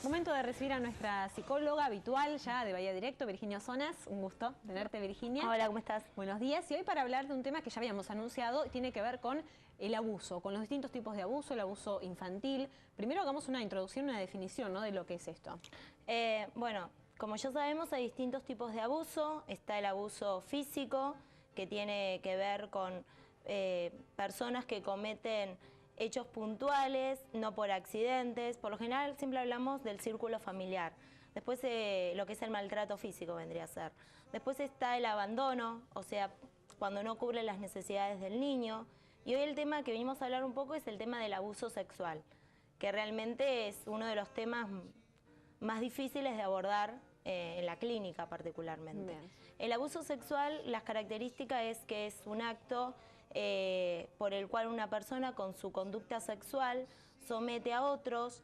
Momento de recibir a nuestra psicóloga habitual ya de Bahía Directo, Virginia Ozonas. Un gusto tenerte, Virginia. Hola, ¿cómo estás? Buenos días. Y hoy para hablar de un tema que ya habíamos anunciado, tiene que ver con el abuso, con los distintos tipos de abuso, el abuso infantil. Primero hagamos una introducción, una definición, ¿no?, de lo que es esto. Bueno, como ya sabemos, hay distintos tipos de abuso. Está el abuso físico, que tiene que ver con personas que cometen hechos puntuales, no por accidentes. Por lo general siempre hablamos del círculo familiar. Después lo que es el maltrato físico vendría a ser. Después está el abandono, o sea, cuando no cubre las necesidades del niño. Y hoy el tema que venimos a hablar un poco es el tema del abuso sexual, que realmente es uno de los temas más difíciles de abordar en la clínica particularmente. Bien. El abuso sexual, las características es que es un acto por el cual una persona con su conducta sexual somete a otros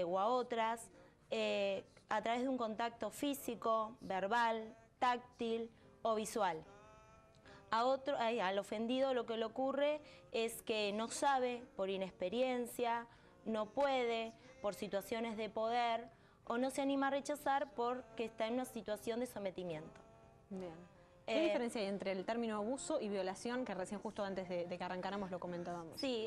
o a otras a través de un contacto físico, verbal, táctil o visual. Al ofendido lo que le ocurre es que no sabe por inexperiencia, no puede por situaciones de poder o no se anima a rechazar porque está en una situación de sometimiento. Bien. ¿Qué diferencia hay entre el término abuso y violación, que recién justo antes de que arrancáramos lo comentábamos? Sí,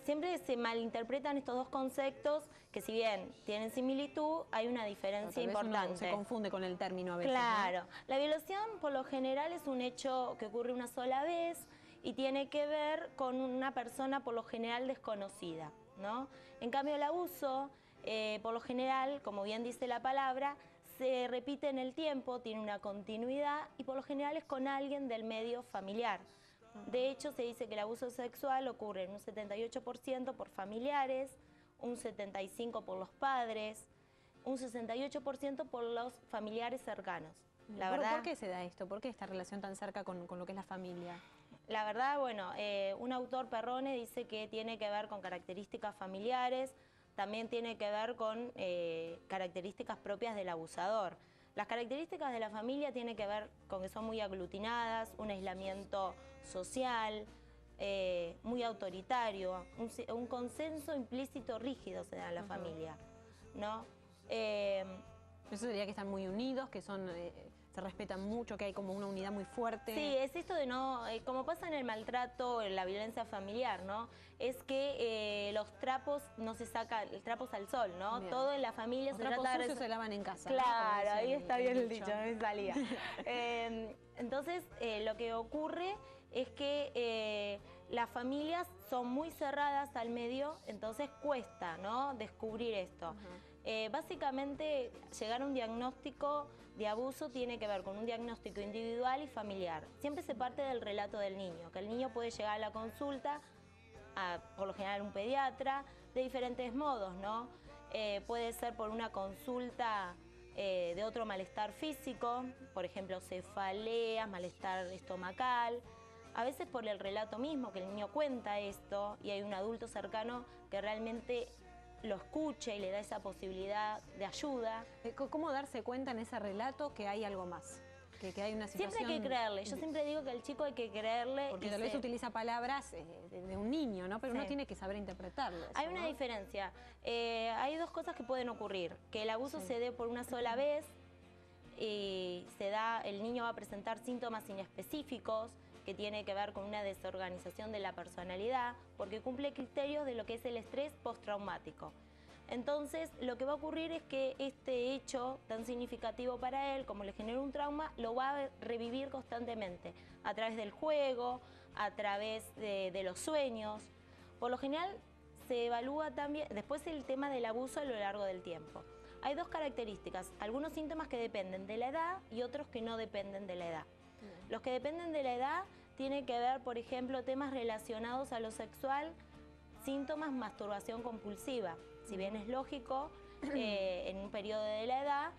siempre se malinterpretan estos dos conceptos que si bien tienen similitud, hay una diferencia importante. Uno se confunde con el término a veces. Claro, ¿no? La violación por lo general es un hecho que ocurre una sola vez y tiene que ver con una persona por lo general desconocida, ¿no? En cambio el abuso, por lo general, como bien dice la palabra, se repite en el tiempo, tiene una continuidad y por lo general es con alguien del medio familiar. De hecho, se dice que el abuso sexual ocurre en un 78% por familiares, un 75% por los padres, un 68% por los familiares cercanos. ¿Por qué se da esto? ¿Por qué esta relación tan cerca con lo que es la familia? La verdad, bueno, un autor, Perrone, dice que tiene que ver con características familiares, también tiene que ver con características propias del abusador. Las características de la familia tienen que ver con que son muy aglutinadas, un aislamiento social, muy autoritario, un consenso implícito rígido se da en la familia, ¿no? Eso sería que están muy unidos, que son se respetan mucho, que hay como una unidad muy fuerte. Sí, es esto de no, como pasa en el maltrato, en la violencia familiar, ¿no? Es que los trapos no se sacan, trapos al sol, ¿no? Bien. Todo en la familia Los se trapos trata de... sucios se lavan en casa. Claro, ¿no? ahí está bien el dicho, dicho. me salía. Entonces, lo que ocurre es que las familias son muy cerradas al medio, entonces cuesta, ¿no?, descubrir esto. Básicamente, llegar a un diagnóstico de abuso tiene que ver con un diagnóstico individual y familiar. Siempre se parte del relato del niño, que el niño puede llegar a la consulta, por lo general un pediatra, de diferentes modos, ¿no? Puede ser por una consulta de otro malestar físico, por ejemplo cefaleas, malestar estomacal, a veces por el relato mismo, que el niño cuenta esto y hay un adulto cercano que realmente lo escuche y le da esa posibilidad de ayuda. ¿Cómo darse cuenta en ese relato que hay algo más? Que hay una situación... Siempre hay que creerle. Yo siempre digo que al chico hay que creerle. Porque tal vez utiliza palabras de un niño, ¿no? Pero uno tiene que saber interpretarlo. Hay una diferencia. Hay dos cosas que pueden ocurrir. Que el abuso se dé por una sola vez y el niño va a presentar síntomas inespecíficos que tiene que ver con una desorganización de la personalidad, porque cumple criterios de lo que es el estrés postraumático. Entonces, lo que va a ocurrir es que este hecho tan significativo para él, como le genera un trauma, lo va a revivir constantemente, a través del juego, a través de los sueños. Por lo general, se evalúa también, después el tema del abuso a lo largo del tiempo. Hay dos características, algunos síntomas que dependen de la edad y otros que no dependen de la edad. Los que dependen de la edad tienen que ver, por ejemplo, temas relacionados a lo sexual, síntomas masturbación compulsiva. Si bien es lógico, en un periodo de la edad,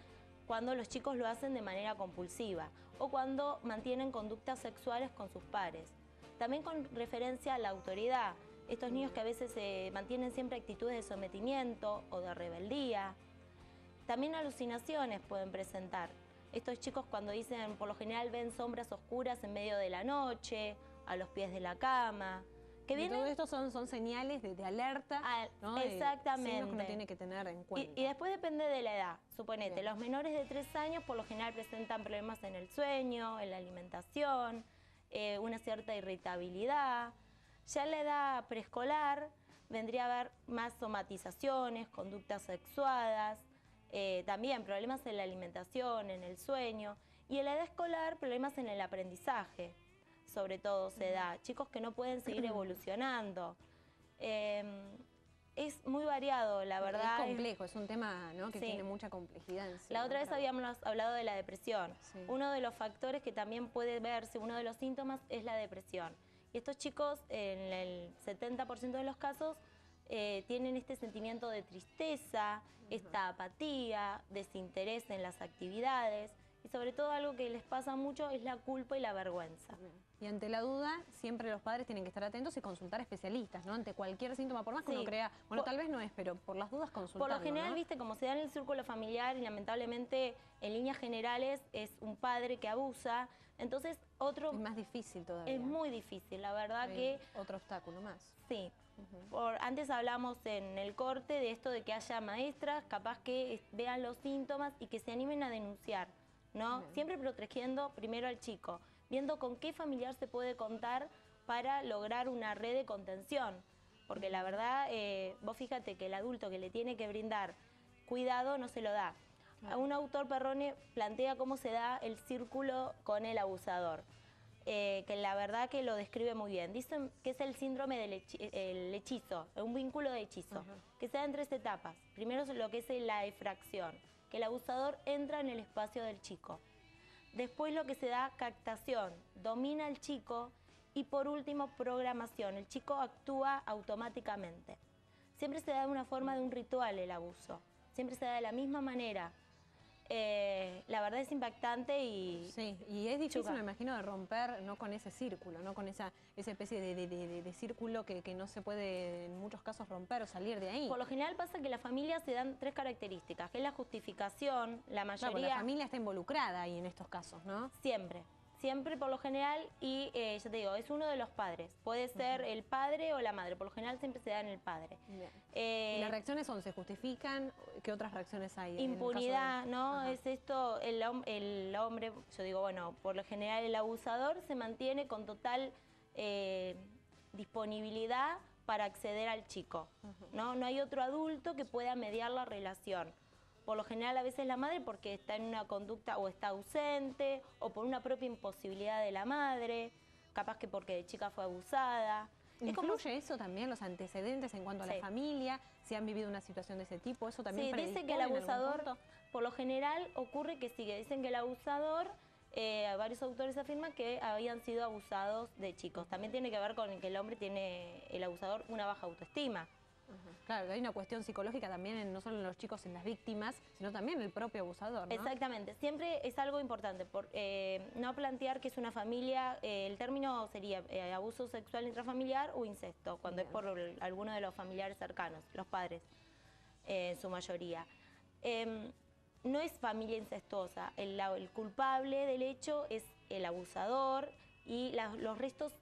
cuando los chicos lo hacen de manera compulsiva o cuando mantienen conductas sexuales con sus pares. También con referencia a la autoridad. Estos niños que a veces mantienen siempre actitudes de sometimiento o de rebeldía. También alucinaciones pueden presentar. Estos chicos cuando dicen, por lo general ven sombras oscuras en medio de la noche, a los pies de la cama, Que Y vienen, todo esto son señales de alerta, ¿no? Exactamente. Signos que uno tiene que tener en cuenta. Y después depende de la edad. Suponete, Bien. los menores de 3 años por lo general presentan problemas en el sueño, en la alimentación, una cierta irritabilidad. Ya en la edad preescolar vendría a haber más somatizaciones, conductas sexuadas, también problemas en la alimentación, en el sueño. Y en la edad escolar, problemas en el aprendizaje, sobre todo se da. Chicos que no pueden seguir evolucionando. Es muy variado, la verdad. Es complejo, es un tema, ¿no? que Sí. tiene mucha complejidad en sí, La ¿no? otra vez Para- habíamos hablado de la depresión. Sí. Uno de los factores que también puede verse, uno de los síntomas, es la depresión. Y estos chicos, en el 70% de los casos, tienen este sentimiento de tristeza, esta apatía, desinterés en las actividades. Y sobre todo algo que les pasa mucho es la culpa y la vergüenza. Y ante la duda, siempre los padres tienen que estar atentos y consultar especialistas, ¿no? Ante cualquier síntoma, por más que Sí. uno crea, bueno, tal vez no es, pero por las dudas consultar. Por lo general, viste, como se da en el círculo familiar y lamentablemente en líneas generales es un padre que abusa, entonces otro Es más difícil todavía. es muy difícil, la verdad Hay que otro obstáculo más. sí. Antes hablamos en el corte de esto de que haya maestras capaz que vean los síntomas y que se animen a denunciar, ¿no? Bien. Siempre protegiendo primero al chico, viendo con qué familiar se puede contar para lograr una red de contención. Porque la verdad, vos fíjate que el adulto que le tiene que brindar cuidado no se lo da. Un autor, Perrone, plantea cómo se da el círculo con el abusador. Que la verdad que lo describe muy bien. Dicen que es el síndrome del el hechizo, un vínculo de hechizo, que se da en 3 etapas. Primero es lo que es la efracción, que el abusador entra en el espacio del chico. Después lo que se da, captación, domina al chico. Y por último, programación, el chico actúa automáticamente. Siempre se da de una forma de un ritual el abuso, siempre se da de la misma manera. La verdad es impactante y Sí, y es difícil, Chuca. me imagino, de romper no con ese círculo, no con esa especie de círculo que no se puede en muchos casos romper o salir de ahí. por lo general pasa que las familias se dan 3 características, que es la justificación, la Claro, mayoría, la familia está involucrada ahí en estos casos, ¿no? siempre por lo general, y ya te digo, es uno de los padres. Puede ser el padre o la madre, por lo general siempre se da en el padre. Bien. Eh, ¿Y las reacciones se justifican? ¿Qué otras reacciones hay? en el caso de- Impunidad, ¿no? Ajá. Es esto, el hombre, yo digo, bueno, por lo general el abusador se mantiene con total disponibilidad para acceder al chico, ¿no? No hay otro adulto que pueda mediar la relación. Por lo general a veces la madre porque está en una conducta o está ausente o por una propia imposibilidad de la madre, capaz que porque de chica fue abusada. Es como ¿Influye eso también, los antecedentes en cuanto a la Sí. familia? Si han vivido una situación de ese tipo, ¿eso también Sí, dice que el predispone en algún abusador, punto? por lo general ocurre que sigue. Dicen que el abusador, varios autores afirman que habían sido abusados de chicos. También tiene que ver con que el hombre tiene, el abusador, una baja autoestima. Ajá. Claro, hay una cuestión psicológica también, no solo en los chicos, en las víctimas, sino también en el propio abusador, ¿no? Exactamente, siempre es algo importante, no plantear que es una familia, el término sería abuso sexual intrafamiliar o incesto, cuando Bien. es por alguno de los familiares cercanos, los padres, en su mayoría. No es familia incestuosa, el culpable del hecho es el abusador y los restos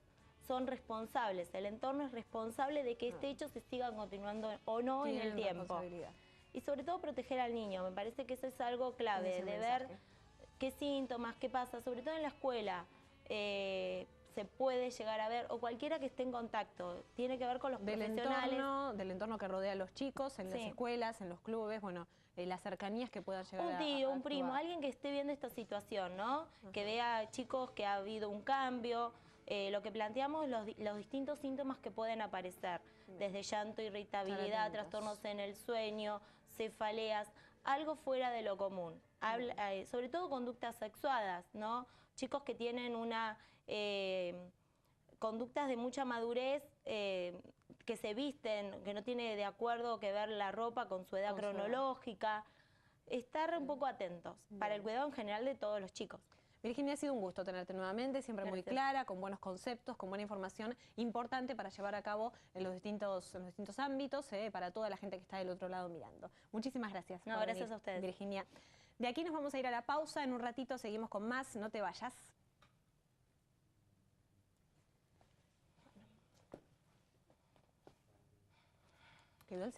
son responsables, el entorno es responsable de que este hecho se siga continuando o no en el Tienen tiempo. responsabilidad. Y sobre todo proteger al niño, me parece que eso es algo clave, Ese de mensaje. ver qué síntomas, qué pasa, sobre todo en la escuela, se puede llegar a ver, o cualquiera que esté en contacto, tiene que ver con los profesionales. Del entorno que rodea a los chicos, en las Sí. escuelas, en los clubes, bueno, las cercanías que puedan llegar Un a tío, a un primo, actuar. alguien que esté viendo esta situación, ¿no? Que vea chicos que ha habido un cambio, lo que planteamos, los distintos síntomas que pueden aparecer, desde llanto, irritabilidad, Estar atentos. trastornos en el sueño, cefaleas, algo fuera de lo común. Sobre todo conductas sexuadas, ¿no? Chicos que tienen conductas de mucha madurez, que se visten, que no tiene de acuerdo que ver la ropa con su edad Con su edad. cronológica. Estar un poco atentos para el cuidado en general de todos los chicos. Virginia, ha sido un gusto tenerte nuevamente, siempre muy Gracias. clara, con buenos conceptos, con buena información importante para llevar a cabo en los distintos ámbitos, para toda la gente que está del otro lado mirando. Muchísimas gracias. No, por gracias venir, a ustedes. Virginia. De aquí nos vamos a ir a la pausa, en un ratito seguimos con más, no te vayas. Quedó el